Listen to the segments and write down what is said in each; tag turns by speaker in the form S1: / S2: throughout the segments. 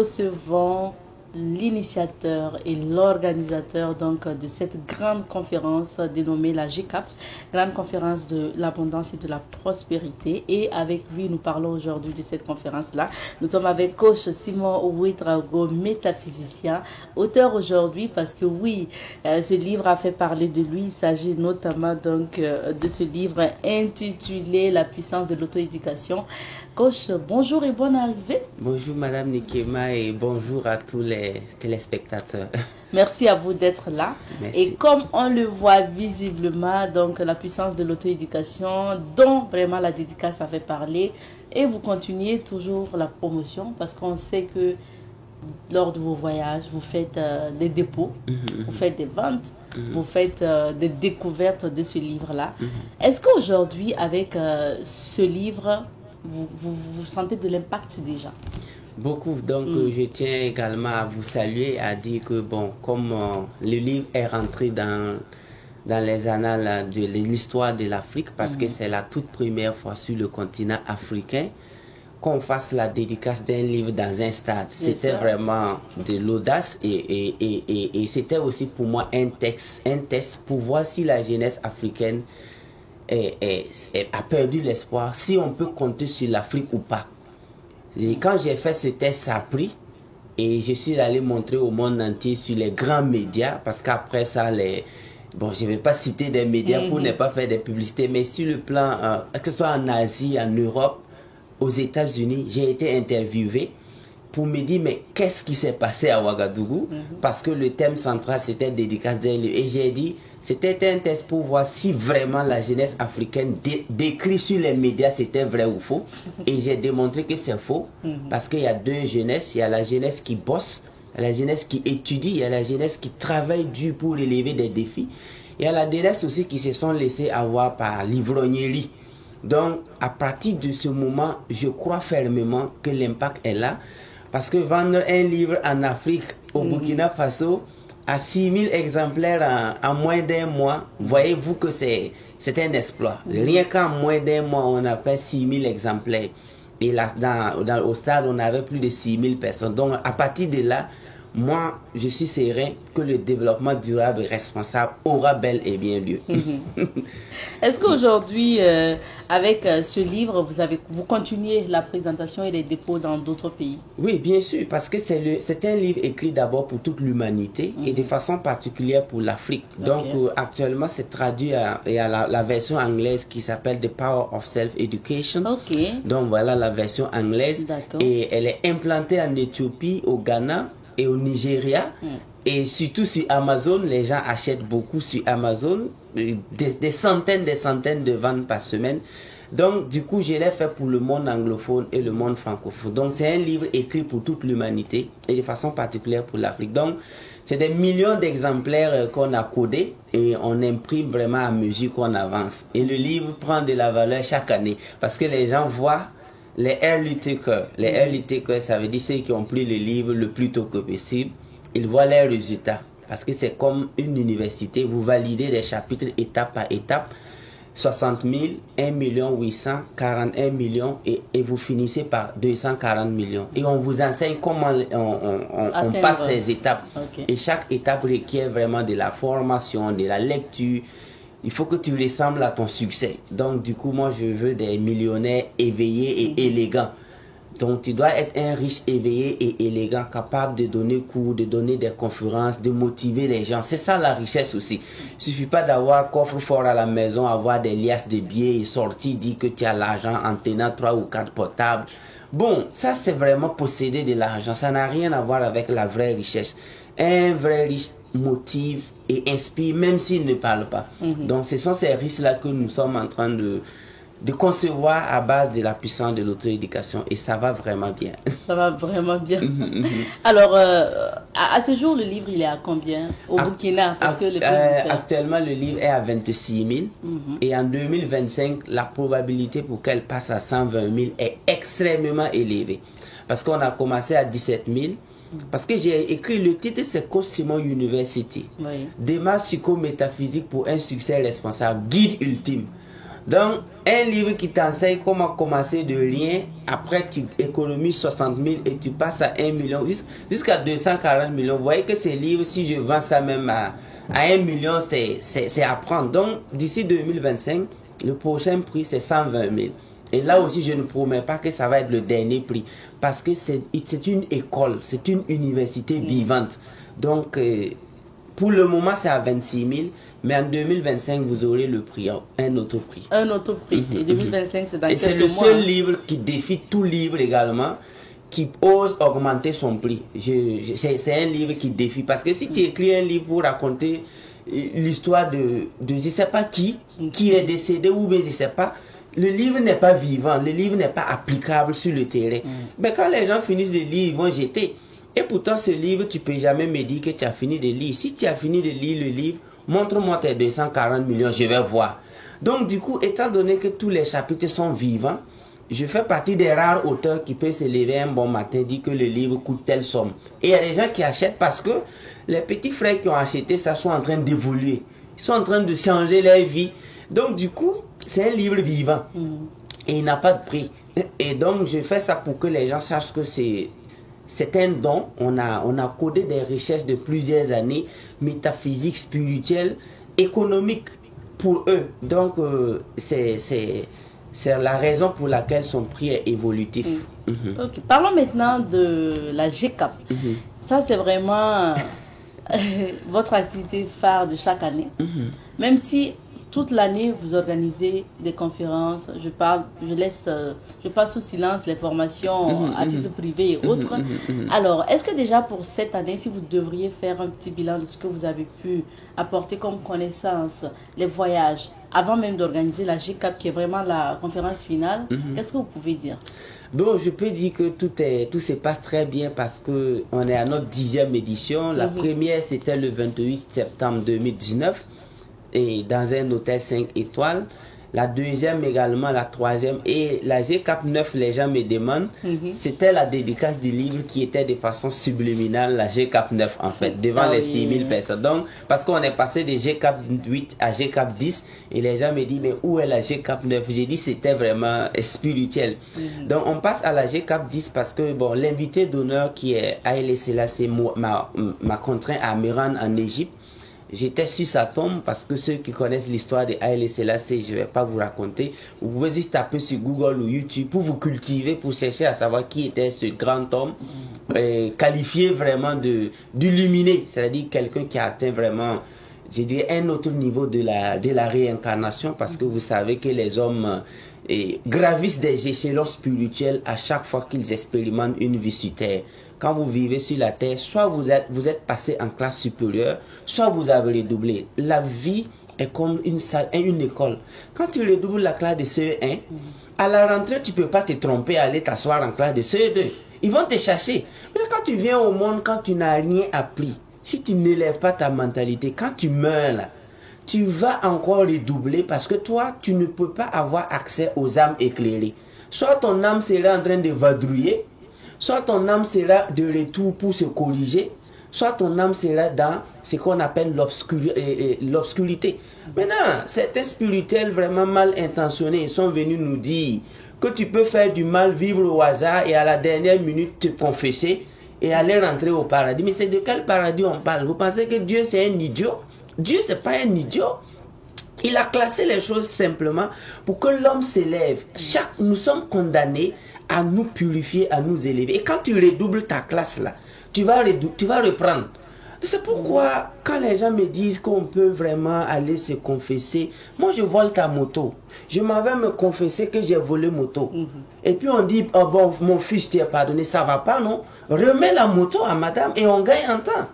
S1: recevons l'initiateur et l'organisateur donc de cette grande conférence dénommée la GCAP, grande conférence de l'abondance et de la prospérité. Et avec lui, nous parlons aujourd'hui de cette conférence-là. Nous sommes avec coach Simon Ouedraogo, métaphysicien, auteur aujourd'hui parce que oui, ce livre a fait parler de lui. Il s'agit notamment donc de ce livre intitulé La puissance de l'auto-éducation. Coach, bonjour et bonne arrivée.
S2: Bonjour Madame Nikema et bonjour à tous les téléspectateurs.
S1: Merci à vous d'être là.
S2: Merci.
S1: Et comme on le voit visiblement, donc la puissance de l'auto-éducation, dont vraiment la dédicace a fait parler, et vous continuez toujours la promotion parce qu'on sait que lors de vos voyages, vous faites des dépôts, vous faites des ventes, vous faites des découvertes de ce livre-là. Est-ce qu'aujourd'hui, avec ce livre, vous sentez de l'impact déjà?
S2: Beaucoup, donc je tiens également à vous saluer, à dire que bon, comme le livre est rentré dans les annales de l'histoire de l'Afrique, parce que c'est la toute première fois sur le continent africain qu'on fasse la dédicace d'un livre dans un stade. C'était vraiment de l'audace et c'était aussi pour moi un test pour voir si la jeunesse africaine a perdu l'espoir, si on peut compter sur l'Afrique ou pas. Et quand j'ai fait ce test, ça a pris et je suis allé montrer au monde entier sur les grands médias, parce qu'après ça, bon, je ne vais pas citer des médias pour ne pas faire des publicités, mais sur le plan, que ce soit en Asie, en Europe, aux États-Unis, j'ai été interviewé pour me dire, mais qu'est-ce qui s'est passé à Ouagadougou? Parce que le thème central, c'était dédicace d'un livre. Et j'ai dit, c'était un test pour voir si vraiment la jeunesse africaine décrit sur les médias, c'était vrai ou faux. Et j'ai démontré que c'est faux, parce qu'il y a deux jeunesses. Il y a la jeunesse qui bosse, il y a la jeunesse qui étudie, il y a la jeunesse qui travaille dur pour relever des défis. Il y a la jeunesse aussi qui se sont laissés avoir par l'ivrognerie. Donc, à partir de ce moment, je crois fermement que l'impact est là. Parce que vendre un livre en Afrique, au Burkina Faso, à 6000 exemplaires en moins d'un mois, voyez-vous que c'est un exploit. Rien qu'en moins d'un mois, on a fait 6000 exemplaires. Et là, au stade, on avait plus de 6000 personnes. Donc, à partir de là, moi, je suis serein que le développement durable et responsable aura bel et bien lieu.
S1: Est-ce qu'aujourd'hui, avec ce livre, vous continuez la présentation et les dépôts dans d'autres pays?
S2: Oui, bien sûr, parce que c'est un livre écrit d'abord pour toute l'humanité et de façon particulière pour l'Afrique. Donc, actuellement, c'est traduit à la version anglaise qui s'appelle The Power of Self-Education. Donc, voilà la version anglaise. Et elle est implantée en Éthiopie, au Ghana et au Nigeria. Et surtout sur Amazon, les gens achètent beaucoup sur Amazon, des centaines de ventes par semaine. Donc, du coup, je l'ai fait pour le monde anglophone et le monde francophone. Donc, c'est un livre écrit pour toute l'humanité et de façon particulière pour l'Afrique. Donc, c'est des millions d'exemplaires qu'on a codés et on imprime vraiment à mesure qu'on avance. Et le livre prend de la valeur chaque année parce que les gens voient les early takers. Les early takers, ça veut dire ceux qui ont pris le livre le plus tôt que possible. Ils voient les résultats. Parce que c'est comme une université. Vous validez des chapitres étape par étape. 60 000, 1 800 000, 41 millions et vous finissez par 240 millions. Et on vous enseigne comment on passe ces étapes. Et chaque étape requiert vraiment de la formation, de la lecture. Il faut que tu ressembles à ton succès. Donc du coup, moi je veux des millionnaires éveillés et élégants. Donc tu dois être un riche éveillé et élégant, capable de donner cours, de donner des conférences, de motiver les gens. C'est ça la richesse aussi. Il ne suffit pas d'avoir coffre-fort à la maison, avoir des liasses de billets et sortir, dire que tu as l'argent en tenant 3 ou 4 portables. Bon, ça c'est vraiment posséder de l'argent. Ça n'a rien à voir avec la vraie richesse. Un vrai riche motive et inspire même s'il ne parle pas. Donc ce sont ces riches-là que nous sommes en train de concevoir à base de la puissance de l'auto-éducation et ça va vraiment bien.
S1: Ça va vraiment bien. Alors, à ce jour, le livre, il est à combien au Burkina parce que
S2: actuellement, le livre est à 26 000 et en 2025, la probabilité pour qu'elle passe à 120 000 est extrêmement élevée parce qu'on a commencé à 17 000. Parce que j'ai écrit le titre, c'est Coach Simon University. Démarche psychométaphysique pour un succès responsable, guide ultime. Donc, un livre qui t'enseigne comment commencer de rien, après tu économises 60 000 et tu passes à 1 million, jusqu'à 240 millions. Vous voyez que ces livres, si je vends ça même à 1 million, c'est à prendre. Donc, d'ici 2025, le prochain prix, c'est 120 000. Et là aussi, je ne promets pas que ça va être le dernier prix. Parce que c'est une école, c'est une université vivante. Donc, pour le moment, c'est à 26 000. Mais en 2025, vous aurez le prix, un autre prix.
S1: Un autre prix. Et 2025, c'est dans quelques mois.
S2: Et c'est le seul livre qui défie tout livre également, qui ose augmenter son prix. C'est un livre qui défie. Parce que si tu écris un livre pour raconter l'histoire de je ne sais pas qui est décédé ou bien je ne sais pas, le livre n'est pas vivant, le livre n'est pas applicable sur le terrain. Mais quand les gens finissent de lire, ils vont jeter. Et pourtant, ce livre, tu ne peux jamais me dire que tu as fini de lire. Si tu as fini de lire le livre, montre-moi tes 240 millions, je vais voir. Donc, du coup, étant donné que tous les chapitres sont vivants, je fais partie des rares auteurs qui peuvent se lever un bon matin et dire que le livre coûte telle somme. Et il y a des gens qui achètent parce que les petits frères qui ont acheté ça sont en train d'évoluer. Ils sont en train de changer leur vie. Donc, du coup, c'est un livre vivant. Et il n'a pas de prix. Et donc, je fais ça pour que les gens sachent que c'est un don. On a codé des recherches de plusieurs années, métaphysiques, spirituelles, économiques pour eux. Donc, c'est la raison pour laquelle son prix est évolutif.
S1: Okay. Parlons maintenant de la GCAP. Ça, c'est vraiment votre activité phare de chaque année. Même si toute l'année, vous organisez des conférences. Je passe sous silence les formations à titre privé et autres. Alors, est-ce que déjà pour cette année, si vous devriez faire un petit bilan de ce que vous avez pu apporter comme connaissance, les voyages, avant même d'organiser la GCAP, qui est vraiment la conférence finale, qu'est-ce que vous pouvez dire?
S2: Bon, je peux dire que tout se passe très bien parce qu'on est à notre 10e édition. La première, c'était le 28 septembre 2019. Et dans un hôtel 5 étoiles. La deuxième également, la troisième. Et la GCAP 9, les gens me demandent, c'était la dédicace du livre qui était de façon subliminale, la GCAP 9 en fait, devant les 6000 personnes. Donc, parce qu'on est passé de GCAP 8 à GCAP 10, et les gens me disent, mais où est la GCAP 9? J'ai dit, c'était vraiment spirituel. Donc, on passe à la GCAP 10 parce que, bon, l'invité d'honneur qui est Haïlé Sélassié m'a contraint à me rendre en Égypte. J'étais sur sa tombe parce que ceux qui connaissent l'histoire de Haïlé Sélassié, je ne vais pas vous raconter. Vous pouvez juste taper sur Google ou YouTube pour vous cultiver, pour chercher à savoir qui était ce grand homme, qualifié vraiment d'illuminé, c'est-à-dire quelqu'un qui a atteint vraiment, je dirais, un autre niveau de la réincarnation, parce que vous savez que les hommes gravissent des échelons spirituels à chaque fois qu'ils expérimentent une vie sur terre. Quand vous vivez sur la terre, soit vous êtes passé en classe supérieure, soit vous avez redoublé. La vie est comme une salle, une école. Quand tu redoubles la classe de CE1, à la rentrée, tu ne peux pas te tromper à aller t'asseoir en classe de CE2. Ils vont te chercher. Mais quand tu viens au monde, quand tu n'as rien appris, si tu n'élèves pas ta mentalité, quand tu meurs là, tu vas encore redoubler parce que toi, tu ne peux pas avoir accès aux âmes éclairées. Soit ton âme sera en train de vadrouiller, soit ton âme sera de retour pour se corriger, soit ton âme sera dans ce qu'on appelle l'obscurité. Maintenant, certains spirituels vraiment mal intentionnés sont venus nous dire que tu peux faire du mal, vivre au hasard et à la dernière minute te confesser et aller rentrer au paradis. Mais c'est de quel paradis on parle? Vous pensez que Dieu c'est un idiot? Dieu c'est pas un idiot. Il a classé les choses simplement pour que l'homme s'élève. Nous sommes condamnés à nous purifier, à nous élever. Et quand tu redoubles ta classe là, tu vas reprendre. C'est pourquoi quand les gens me disent qu'on peut vraiment aller se confesser, moi je vole ta moto. Je m'en vais me confesser que j'ai volé moto. Et puis on dit, oh bon, mon fils t'ai pardonné, ça va pas, non? Remets la moto à madame et on gagne en temps.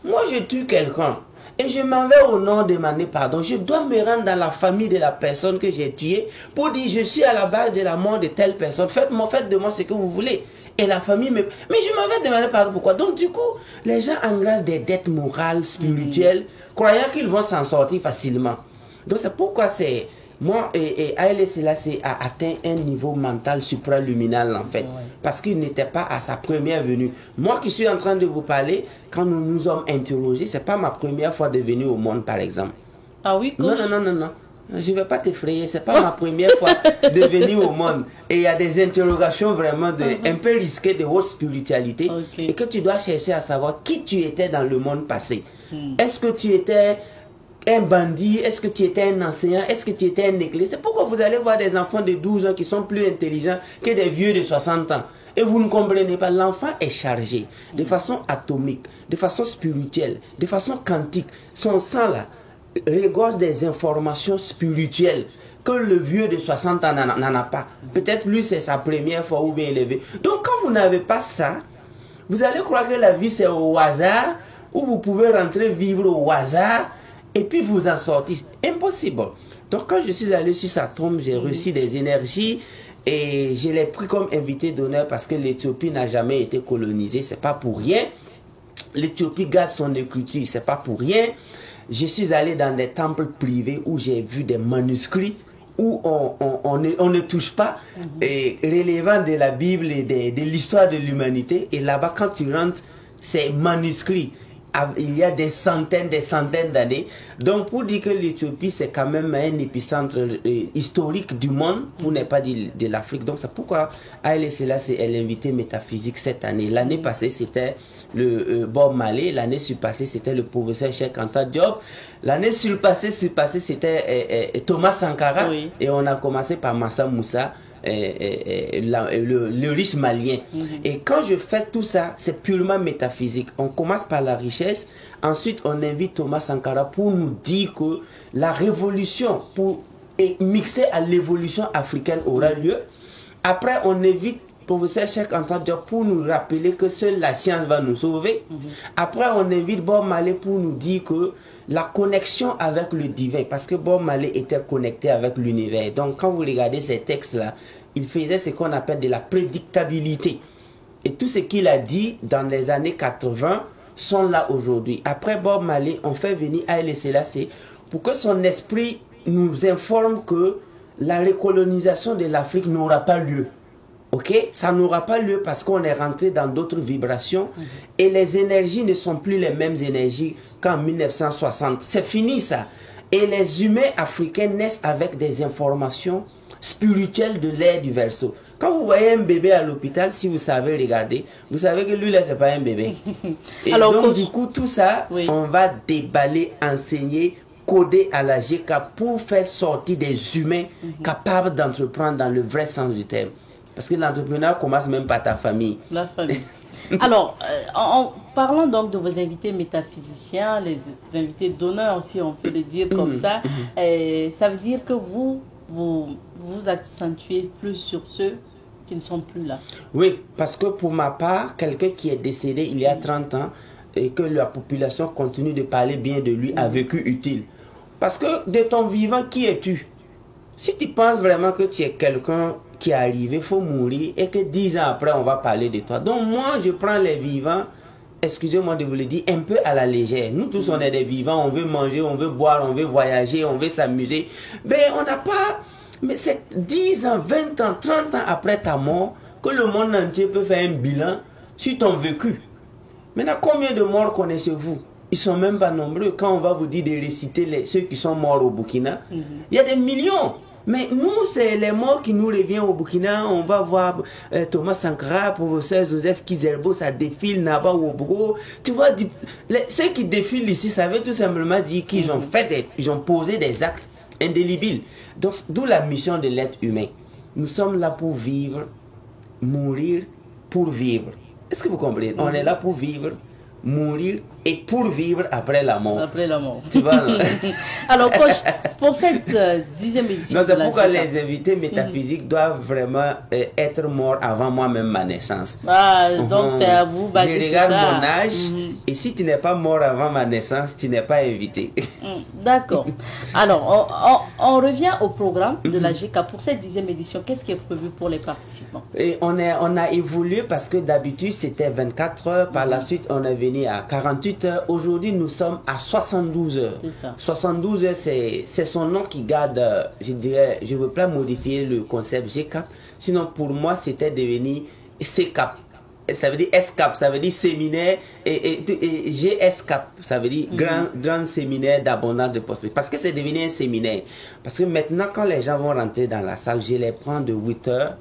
S2: Moi je tue quelqu'un et je m'en vais au nom demander pardon. Je dois me rendre dans la famille de la personne que j'ai tuée pour dire je suis à la base de la mort de telle personne. Faites de moi ce que vous voulez. Et la famille me... Mais je m'en vais demander pardon. Pourquoi? Donc du coup, les gens engagent des dettes morales, spirituelles, croyant qu'ils vont s'en sortir facilement. Donc c'est pourquoi c'est... Moi, Haïlé Sélassié a atteint un niveau mental supraluminal en fait. Parce qu'il n'était pas à sa première venue. Moi qui suis en train de vous parler, quand nous nous sommes interrogés, c'est pas ma première fois de venue au monde par exemple.
S1: Ah oui, coach?
S2: Non. Je ne vais pas t'effrayer, c'est pas ma première fois de venir au monde. Et il y a des interrogations vraiment un peu risquées de haute spiritualité. Et que tu dois chercher à savoir qui tu étais dans le monde passé. Est-ce que tu étais un bandit? Est-ce que tu étais un enseignant? Est-ce que tu étais un église? C'est pourquoi vous allez voir des enfants de 12 ans qui sont plus intelligents que des vieux de 60 ans. Et vous ne comprenez pas, l'enfant est chargé de façon atomique, de façon spirituelle, de façon quantique. Son sang là regorge des informations spirituelles que le vieux de 60 ans n'en a pas. Peut-être lui c'est sa première fois ou bien élevé. Donc quand vous n'avez pas ça, vous allez croire que la vie c'est au hasard, ou vous pouvez rentrer vivre au hasard et puis vous en sortir. Impossible. Donc quand je suis allé sur sa tombe, j'ai reçu des énergies. Et je l'ai pris comme invité d'honneur parce que l'Éthiopie n'a jamais été colonisée, c'est pas pour rien. L'Éthiopie garde son écriture, c'est pas pour rien. Je suis allé dans des temples privés où j'ai vu des manuscrits où on ne touche pas, et relevant de la Bible et de l'histoire de l'humanité. Et là-bas, quand tu rentres, c'est manuscrit. Il y a des centaines d'années. Donc pour dire que l'Éthiopie c'est quand même un épicentre historique du monde, pour ne pas dire de l'Afrique. Donc c'est pourquoi Haile Selassie est l'invité métaphysique cette année. L'année passée c'était le Bob Marley, l'année surpassée c'était le professeur Cheikh Anta Diop, l'année surpassée c'était Thomas Sankara, et on a commencé par Massa Moussa, le riche malien. Et quand je fais tout ça, c'est purement métaphysique. On commence par la richesse, ensuite on invite Thomas Sankara pour nous dire que la révolution mixée à l'évolution africaine aura lieu. Après on invite professeur Cheikh Anta Diop pour nous rappeler que seule la science va nous sauver. Après on invite Bob Marley pour nous dire que la connexion avec le divin, parce que Bob Marley était connecté avec l'univers. Donc quand vous regardez ces textes-là, il faisait ce qu'on appelle de la prédictabilité. Et tout ce qu'il a dit dans les années 80 sont là aujourd'hui. Après Bob Marley, on fait venir Haile Selassie pour que son esprit nous informe que la recolonisation de l'Afrique n'aura pas lieu. Ok, ça n'aura pas lieu parce qu'on est rentré dans d'autres vibrations et les énergies ne sont plus les mêmes énergies qu'en 1960. C'est fini ça. Et les humains africains naissent avec des informations spirituelles de l'ère du Verseau. Quand vous voyez un bébé à l'hôpital, si vous savez regarder, vous savez que lui là c'est pas un bébé. Et alors, donc du coup tout ça, on va déballer, enseigner, coder à la GK pour faire sortir des humains capables d'entreprendre dans le vrai sens du terme. Parce que l'entrepreneur commence même par ta famille. La famille.
S1: Alors, en parlant donc de vos invités métaphysiciens, les invités d'honneur, si on peut le dire comme ça, ça veut dire que vous accentuez plus sur ceux qui ne sont plus là.
S2: Oui, parce que pour ma part, quelqu'un qui est décédé il y a 30 ans et que la population continue de parler bien de lui a vécu utile. Parce que de ton vivant, qui es-tu? Si tu penses vraiment que tu es quelqu'un qui est arrivé, il faut mourir et que 10 ans après, on va parler de toi. Donc moi, je prends les vivants, excusez-moi de vous le dire, un peu à la légère. Nous tous, on est des vivants, on veut manger, on veut boire, on veut voyager, on veut s'amuser. Mais on n'a pas... Mais c'est 10 ans, 20 ans, 30 ans après ta mort que le monde entier peut faire un bilan sur ton vécu. Maintenant, combien de morts connaissez-vous? Ils sont même pas nombreux. Quand on va vous dire de réciter ceux qui sont morts au Burkina, il y a des millions. Mais nous, c'est les morts qui nous reviennent au Burkina. On va voir Thomas Sankara, professeur Joseph Kizerbo, ça défile Naba Wobro. Tu vois, ceux qui défilent ici, ça veut tout simplement dire qu'ils ont ils ont posé des actes indélébiles. Donc, d'où la mission de l'être humain. Nous sommes là pour vivre, mourir pour vivre. Est-ce que vous comprenez? On est là pour vivre, mourir et pour vivre après la mort.
S1: Après la mort.
S2: Tu vois, non?
S1: Alors, coach, pour cette 10e édition...
S2: C'est pourquoi les invités métaphysiques doivent vraiment être morts avant moi-même ma naissance.
S1: Ah, donc c'est à vous.
S2: Je regarde mon âge et si tu n'es pas mort avant ma naissance, tu n'es pas invité.
S1: D'accord. Alors, on revient au programme de la GK. Pour cette 10e édition, qu'est-ce qui est prévu pour les participants?
S2: Et on a évolué parce que d'habitude c'était 24 heures. Par la suite, on est venu à 48 heures. Aujourd'hui, nous sommes à 72 heures.
S1: C'est ça.
S2: 72 heures, c'est son nom qui garde, je dirais, je ne veux pas modifier le concept GCAP. Sinon, pour moi, c'était devenu CCAP. ça veut dire SCAP, ça veut dire séminaire, et GSCAP, ça veut dire grand séminaire d'abondance de prospérité. Parce que c'est devenu un séminaire. Parce que maintenant, quand les gens vont rentrer dans la salle, je les prends de 8h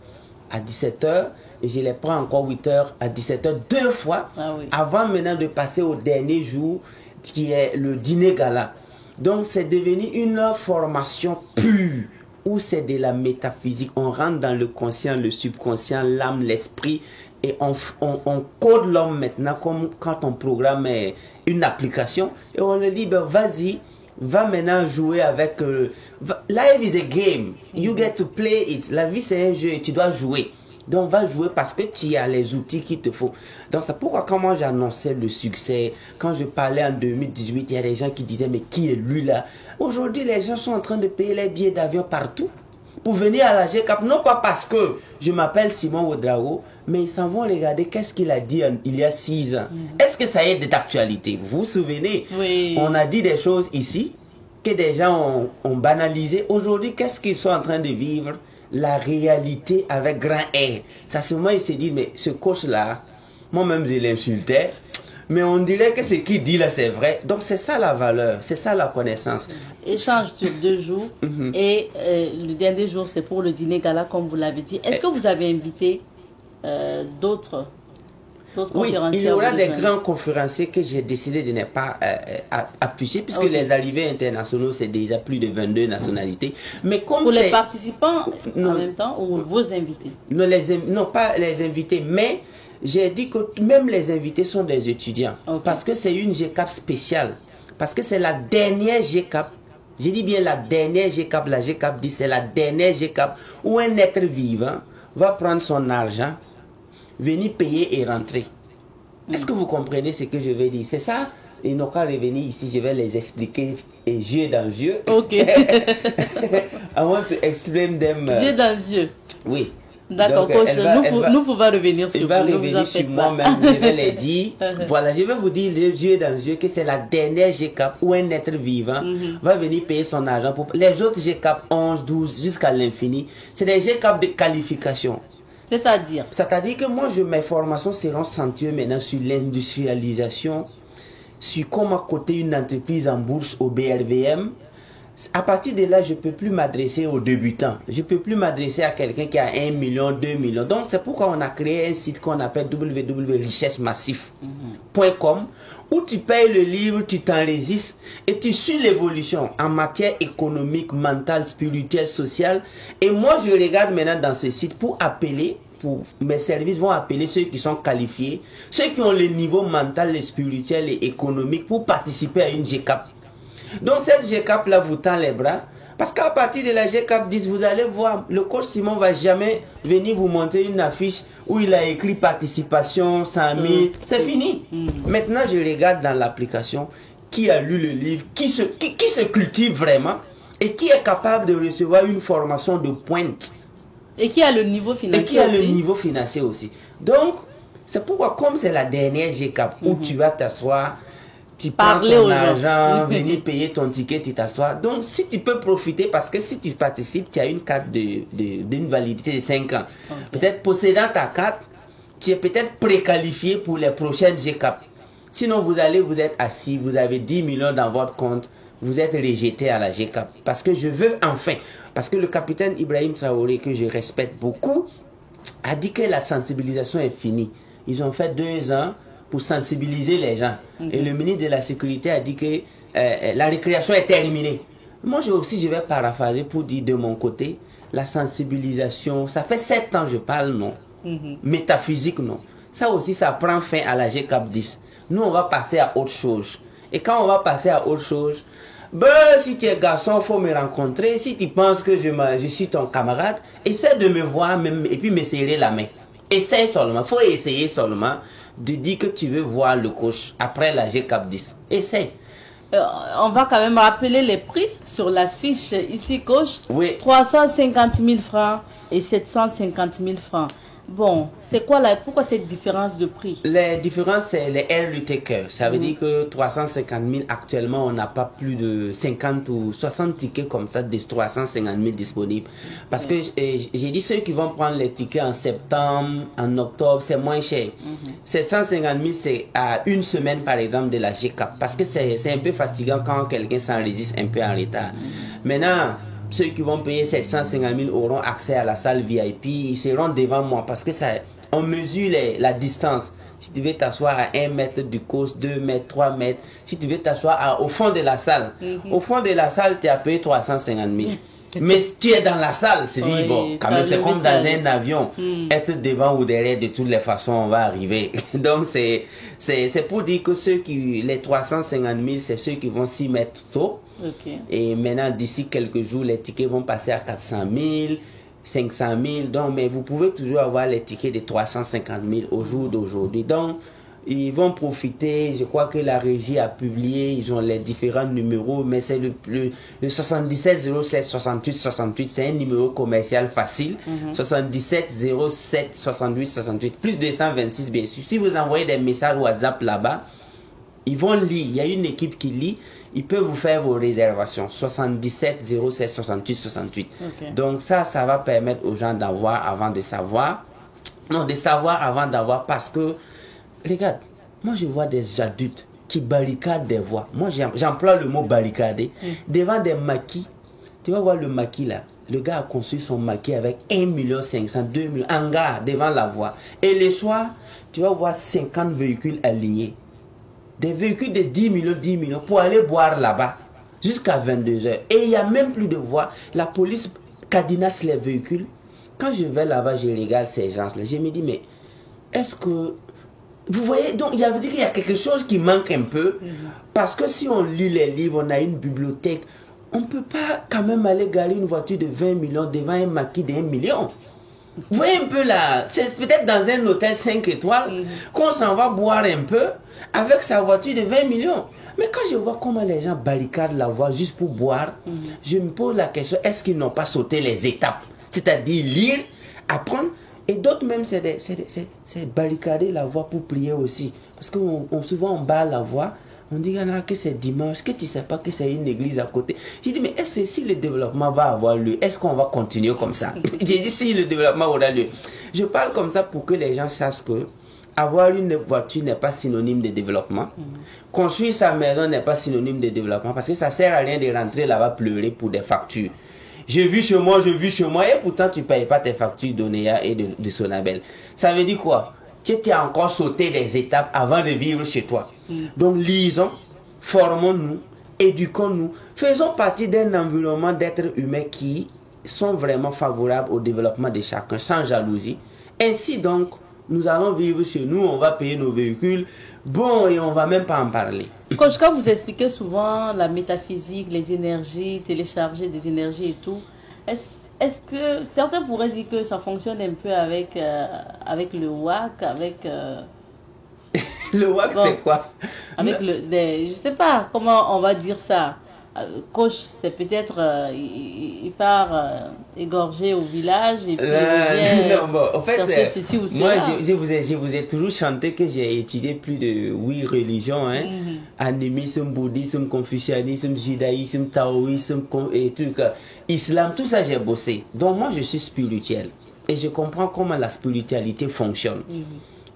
S2: à 17h, et je les prends encore 8h à 17h, 2 fois, avant maintenant de passer au dernier jour, qui est le dîner gala. Donc, c'est devenu une formation pure, où c'est de la métaphysique. On rentre dans le conscient, le subconscient, l'âme, l'esprit, et on code l'homme maintenant comme quand on programme une application, et on lui dit, ben vas-y, va maintenant jouer avec... life is a game, you get to play it. La vie c'est un jeu et tu dois jouer. Donc va jouer parce que tu as les outils qu'il te faut. Donc c'est pourquoi quand moi j'annonçais le succès, quand je parlais en 2018, il y a des gens qui disaient mais qui est lui là? Aujourd'hui les gens sont en train de payer les billets d'avion partout pour venir à la GCAP. Non pas parce que je m'appelle Simon Ouedraogo, mais ils s'en vont regarder qu'est-ce qu'il a dit il y a 6 ans. Est-ce que ça y est d'actualité? Vous vous souvenez?
S1: Oui.
S2: On a dit des choses ici que des gens ont banalisé. Aujourd'hui, qu'est-ce qu'ils sont en train de vivre? La réalité avec grand R. Ça, c'est moi, il s'est dit, mais ce coach-là, moi-même, je l'insultais, mais on dirait que ce qu'il dit là, c'est vrai. Donc, c'est ça la valeur, c'est ça la connaissance.
S1: Échange sur 2 jours, et le dernier jour, c'est pour le dîner gala, comme vous l'avez dit. Est-ce que vous avez invité d'autres conférenciers?
S2: Oui, il y aura des grands conférenciers que j'ai décidé de ne pas appuyer, puisque les arrivées internationaux, c'est déjà plus de 22 nationalités. Mais comme
S1: pour les participants en même temps, ou vos invités?
S2: Non, pas les invités, mais j'ai dit que même les invités sont des étudiants. Parce que c'est une GCAP spéciale. Parce que c'est la dernière GCAP. Je dis bien la dernière GCAP, la GCAP 10, c'est la dernière GCAP où un être vivant va prendre son argent, venir payer et rentrer. Est-ce que vous comprenez ce que je vais dire? C'est ça. Ils n'ont qu'à revenir ici, je vais les expliquer yeux dans yeux.
S1: Ok.
S2: I want to explain them.
S1: Yeux dans yeux.
S2: Oui.
S1: D'accord, coach, nous pouvons revenir sur vous.
S2: Il va revenir sur moi-même, je vais les dire. Voilà, je vais vous dire yeux dans yeux que c'est la dernière GCAP où un être vivant va venir payer son argent. Pour les autres GCAP 11, 12, jusqu'à l'infini, c'est des GCAP de qualification.
S1: C'est-à-dire
S2: que moi, mes formations seront centrées maintenant sur l'industrialisation, sur comment coter une entreprise en bourse au BRVM. À partir de là, je ne peux plus m'adresser aux débutants. Je ne peux plus m'adresser à quelqu'un qui a 1 million, 2 millions. Donc, c'est pourquoi on a créé un site qu'on appelle www.richessemassif.com où tu payes le livre, tu t'enregistres et tu suis l'évolution en matière économique, mentale, spirituelle, sociale. Et moi, je regarde maintenant dans ce site pour mes services vont appeler ceux qui sont qualifiés, ceux qui ont le niveau mental, le spirituel et économique pour participer à une GCAP. Donc cette GCAP là vous tend les bras, parce qu'à partir de la GCAP 10, vous allez voir, le coach Simon va jamais venir vous montrer une affiche où il a écrit participation 100 000, c'est fini. Maintenant je regarde dans l'application qui a lu le livre, qui se cultive vraiment et qui est capable de recevoir une formation de pointe.
S1: Et qui a le niveau financier
S2: aussi. Donc, c'est pourquoi, comme c'est la dernière GCAP où tu vas t'asseoir, tu prends ton argent, venir payer ton ticket, tu t'assois. Donc, si tu peux profiter, parce que si tu participes, tu as une carte d'une validité de 5 ans. Peut-être possédant ta carte, tu es peut-être préqualifié pour les prochaines GCAP. Sinon, vous êtes assis, vous avez 10 millions dans votre compte, vous êtes rejeté à la GCAP. Parce que je veux enfin, parce que le capitaine Ibrahim Traoré, que je respecte beaucoup, a dit que la sensibilisation est finie. Ils ont fait 2 ans pour sensibiliser les gens. Et le ministre de la Sécurité a dit que la récréation est terminée. Moi aussi, je vais paraphraser pour dire de mon côté, la sensibilisation, ça fait 7 ans je parle, non. Métaphysique, non. Ça aussi, ça prend fin à la GCAP 10. Nous, on va passer à autre chose. Et quand on va passer à autre chose, si tu es garçon, il faut me rencontrer. Si tu penses que je suis ton camarade, essaie de me voir même, et puis me serrer la main. Essaye seulement, il faut essayer seulement de dire que tu veux voir le coach après la GCAP 10. Essaye.
S1: On va quand même rappeler les prix sur la fiche ici, coach.
S2: Oui.
S1: 350 000 francs et 750 000 francs. Bon, pourquoi cette différence de prix?
S2: Les différences, c'est les early takers. Ça veut dire que 350 000 actuellement, on n'a pas plus de 50 ou 60 tickets comme ça, des 350 000 disponibles. Parce que j'ai dit ceux qui vont prendre les tickets en septembre, en octobre, c'est moins cher. C'est 150 000, c'est à une semaine par exemple de la GCAP. Parce que c'est un peu fatigant quand quelqu'un s'enregistre un peu en retard. Maintenant, ceux qui vont payer 750 000 auront accès à la salle VIP. Ils seront devant moi parce que on mesure la distance. Si tu veux t'asseoir à 1 mètre du cause, 2 mètres, 3 mètres. Si tu veux t'asseoir au fond de la salle. Au fond de la salle, tu as payé 350 000. Mais si tu es dans la salle, c'est dit, bon, quand même, c'est comme dans un avion. Être devant ou derrière, de toutes les façons, on va arriver. Donc, c'est pour dire que les 350 000, c'est ceux qui vont s'y mettre tôt. Et maintenant, d'ici quelques jours, les tickets vont passer à 400 000, 500 000. Donc, mais vous pouvez toujours avoir les tickets de 350 000 au jour d'aujourd'hui. Donc, ils vont profiter. Je crois que la régie a publié, ils ont les différents numéros, mais c'est le 77 07 68 68, c'est un numéro commercial facile. 77 07 68 68, plus 226 bien sûr. Si vous envoyez des messages WhatsApp là-bas, ils vont lire. Il y a une équipe qui lit. Ils peuvent vous faire vos réservations. 77 07 68 68. Donc ça va permettre aux gens d'avoir avant de savoir. Non, de savoir avant d'avoir, parce que, regarde, moi je vois des adultes qui barricadent des voies. Moi j'emploie le mot barricader. Devant des maquis. Tu vas voir le maquis là. Le gars a construit son maquis avec 1 500 000, 2 millions, en gare devant la voie. Et le soir, tu vas voir 50 véhicules alignés. Des véhicules de 10 millions pour aller boire là-bas jusqu'à 22h. Et il n'y a même plus de voie. La police cadenasse les véhicules. Quand je vais là-bas, je regarde ces gens-là. Je me dis, mais est-ce que... Vous voyez, donc il y a dit qu'il y a quelque chose qui manque un peu. Parce que si on lit les livres, on a une bibliothèque, on ne peut pas quand même aller garer une voiture de 20 millions devant un maquis de 1 million. Vous voyez un peu là, c'est peut-être dans un hôtel 5 étoiles qu'on s'en va boire un peu avec sa voiture de 20 millions. Mais quand je vois comment les gens barricadent la voie juste pour boire, je me pose la question, est-ce qu'ils n'ont pas sauté les étapes? C'est-à-dire lire, apprendre, et d'autres même c'est barricader la voie pour prier aussi. Parce que souvent on barre la voie, on dit que c'est dimanche, que tu ne sais pas que c'est une église à côté. J'ai dit, mais est-ce que si le développement va avoir lieu, est-ce qu'on va continuer comme ça? J'ai dit, si le développement aura lieu. Je parle comme ça pour que les gens sachent que avoir une voiture n'est pas synonyme de développement. Construire sa maison n'est pas synonyme de développement, parce que ça ne sert à rien de rentrer là-bas pleurer pour des factures. Je vis chez moi, et pourtant tu ne payes pas tes factures d'Onea et de Sonabel. Ça veut dire quoi? Tu as encore sauté des étapes avant de vivre chez toi. Donc lisons, formons-nous, éduquons-nous, faisons partie d'un environnement d'êtres humains qui sont vraiment favorables au développement de chacun, sans jalousie. Ainsi donc, nous allons vivre chez nous, on va payer nos véhicules, bon, et on ne va même pas en parler.
S1: Quand vous expliquez souvent la métaphysique, les énergies, télécharger des énergies et tout, est-ce que certains pourraient dire que ça fonctionne un peu avec le WAC, avec...
S2: Le WAC, bon, c'est quoi?
S1: Avec je sais pas comment on va dire ça. Coach, c'est peut-être il part égorger au village et puis il
S2: non, bon, en fait,
S1: ceci ou
S2: moi je vous ai toujours chanté que j'ai étudié plus de 8 religions, hein? Animisme, bouddhisme, confucianisme, judaïsme, taoïsme et tout, islam, tout ça j'ai bossé. Donc moi je suis spirituel et je comprends comment la spiritualité fonctionne.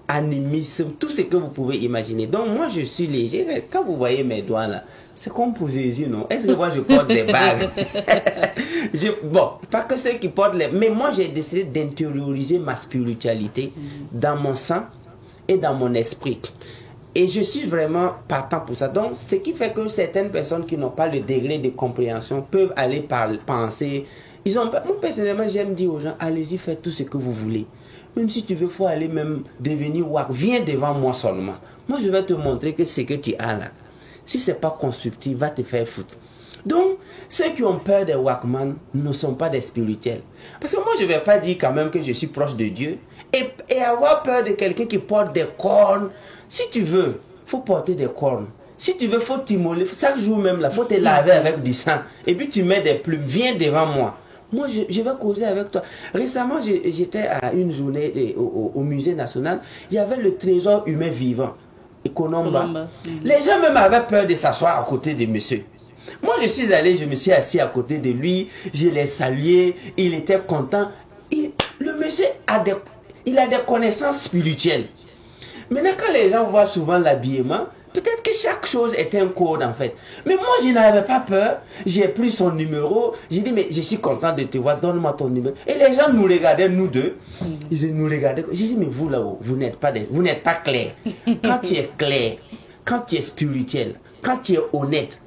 S2: Animisme, tout ce que vous pouvez imaginer. Donc moi je suis léger. Quand vous voyez mes doigts là, c'est comme pour Jésus, non? Est-ce que moi je porte des bagues? Bon, pas que ceux qui portent les... Mais moi j'ai décidé d'intérioriser ma spiritualité dans mon sang et dans mon esprit. Et je suis vraiment partant pour ça. Donc ce qui fait que certaines personnes qui n'ont pas le degré de compréhension peuvent aller penser... Moi personnellement j'aime dire aux gens, allez-y, faites tout ce que vous voulez. Même si tu veux, faut aller même devenir WAC. Viens devant moi seulement. Moi, je vais te montrer que ce que tu as là, si ce n'est pas constructif, va te faire foutre. Donc, ceux qui ont peur des WACman ne sont pas des spirituels. Parce que moi, je ne vais pas dire quand même que je suis proche de Dieu. Et avoir peur de quelqu'un qui porte des cornes. Si tu veux, il faut porter des cornes. Si tu veux, il faut t'immoler. Chaque jour même, il faut te laver avec du sang. Et puis, tu mets des plumes. Viens devant moi. Moi, je vais causer avec toi. Récemment, j'étais à une journée au musée national. Il y avait le trésor humain vivant, Economba. Les gens même avaient peur de s'asseoir à côté de monsieur. Moi, je suis allé, je me suis assis à côté de lui. Je l'ai salué. Il était content. Le monsieur a des connaissances spirituelles. Maintenant, quand les gens voient souvent l'habillement, peut-être que chaque chose est un code en fait. Mais moi, je n'avais pas peur. J'ai pris son numéro. J'ai dit, mais je suis content de te voir, donne-moi ton numéro. Et les gens nous regardaient, nous deux. Ils nous regardaient. J'ai dit, mais vous là-haut, vous n'êtes pas clair. Quand tu es clair, quand tu es spirituel, quand tu es honnête,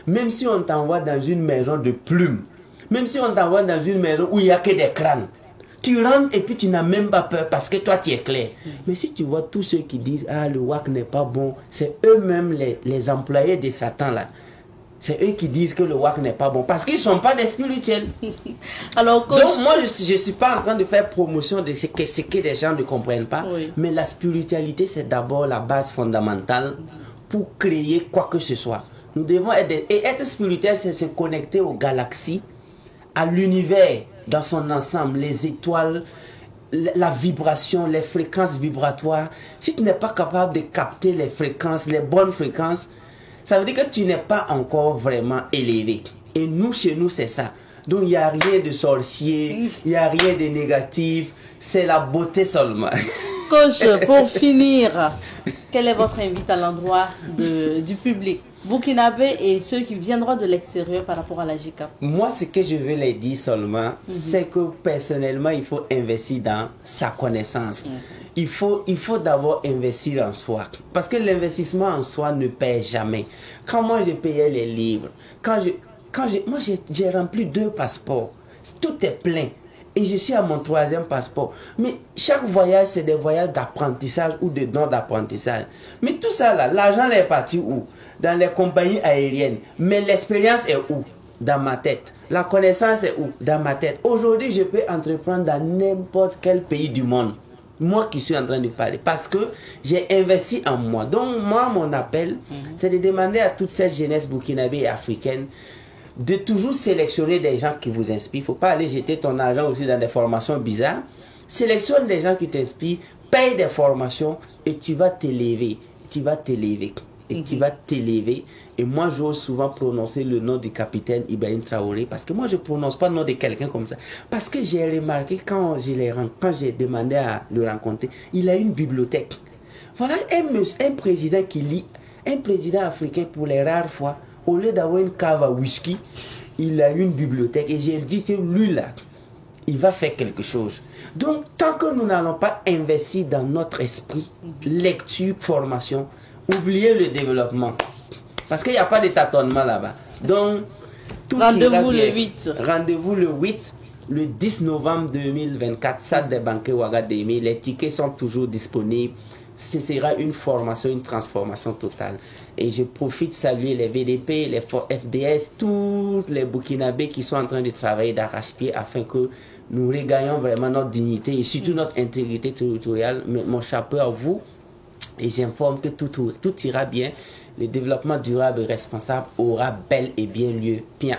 S2: même si on t'envoie dans une maison de plumes, même si on t'envoie dans une maison où il n'y a que des crânes, tu rentres et puis tu n'as même pas peur parce que toi tu es clair. Mais si tu vois tous ceux qui disent ah le WAC n'est pas bon, c'est eux-mêmes les employés de Satan là. C'est eux qui disent que le WAC n'est pas bon parce qu'ils ne sont pas des spirituels. Alors, coach... Donc moi je ne suis pas en train de faire promotion de ce que les gens ne comprennent pas. Oui. Mais la spiritualité c'est d'abord la base fondamentale pour créer quoi que ce soit. Nous devons être spirituel, c'est se connecter aux galaxies, à l'univers dans son ensemble, les étoiles, la vibration, les fréquences vibratoires. Si tu n'es pas capable de capter les fréquences, les bonnes fréquences, ça veut dire que tu n'es pas encore vraiment élevé. Et nous, chez nous, c'est ça. Donc, il n'y a rien de sorcier, il n'y a rien de négatif, c'est la beauté seulement.
S1: Coach, pour finir, quel est votre invite à l'endroit du public burkinabé et ceux qui viendront de l'extérieur par rapport à la JCAP?
S2: Moi, ce que je veux les dire seulement, c'est que personnellement, il faut investir dans sa connaissance. Il faut d'abord investir en soi. Parce que l'investissement en soi ne paie jamais. Quand moi, je payais les livres, moi, j'ai rempli 2 passeports. Tout est plein. Et je suis à mon 3e passeport. Mais chaque voyage, c'est des voyages d'apprentissage ou de dons d'apprentissage. Mais tout ça, là, l'argent est parti où? Dans les compagnies aériennes. Mais l'expérience est où? Dans ma tête. La connaissance est où? Dans ma tête. Aujourd'hui, je peux entreprendre dans n'importe quel pays du monde. Moi qui suis en train de parler. Parce que j'ai investi en moi. Donc, moi, mon appel, c'est de demander à toute cette jeunesse burkinabé et africaine de toujours sélectionner des gens qui vous inspirent. Il ne faut pas aller jeter ton argent aussi dans des formations bizarres. Sélectionne des gens qui t'inspirent, paye des formations et tu vas t'élever. Tu vas t'élever. Et tu vas t'élever. Et moi, j'ose souvent prononcer le nom du capitaine Ibrahim Traoré parce que moi, je ne prononce pas le nom de quelqu'un comme ça. Parce que j'ai remarqué quand j'ai demandé à le rencontrer, il a une bibliothèque. Voilà un président qui lit, un président africain pour les rares fois. Au lieu d'avoir une cave à whisky, il a une bibliothèque. Et j'ai dit que lui, là, il va faire quelque chose. Donc, tant que nous n'allons pas investir dans notre esprit, lecture, formation, oubliez le développement. Parce qu'il n'y a pas de tâtonnement là-bas. Donc,
S1: rendez-vous le 8.
S2: Rendez-vous le 8, le 10 novembre 2024, Stade des Banquets Ouagadougou. Les tickets sont toujours disponibles. Ce sera une formation, une transformation totale. Et je profite de saluer les VDP, les FDS, tous les Burkinabés qui sont en train de travailler d'arrache-pied afin que nous regagnions vraiment notre dignité et surtout notre intégrité territoriale. Mon chapeau à vous et j'informe que tout ira bien. Le développement durable et responsable aura bel et bien lieu. Bien.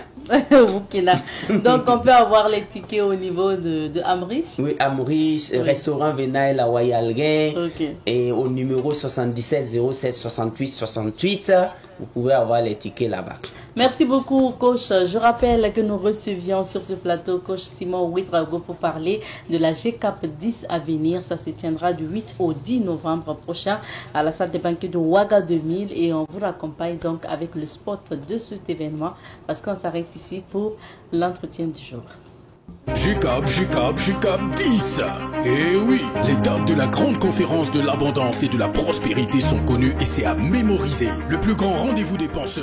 S1: Donc, on peut avoir les tickets au niveau de Amrish?
S2: Oui, Amrish, oui. Restaurant Venaille, la Wayalguin. Okay. Et au numéro 77 07 68 68, vous pouvez avoir les tickets là-bas.
S1: Merci beaucoup, coach. Je rappelle que nous recevions sur ce plateau coach Simon Ouedraogo pour parler de la GCAP 10 à venir. Ça se tiendra du 8 au 10 novembre prochain à la salle des banquets de Ouagadougou et on vous accompagne donc avec le spot de cet événement parce qu'on s'arrête ici pour l'entretien du jour.
S3: GCAP 10. Et oui, les dates de la grande conférence de l'abondance et de la prospérité sont connues et c'est à mémoriser. Le plus grand rendez-vous des penseurs.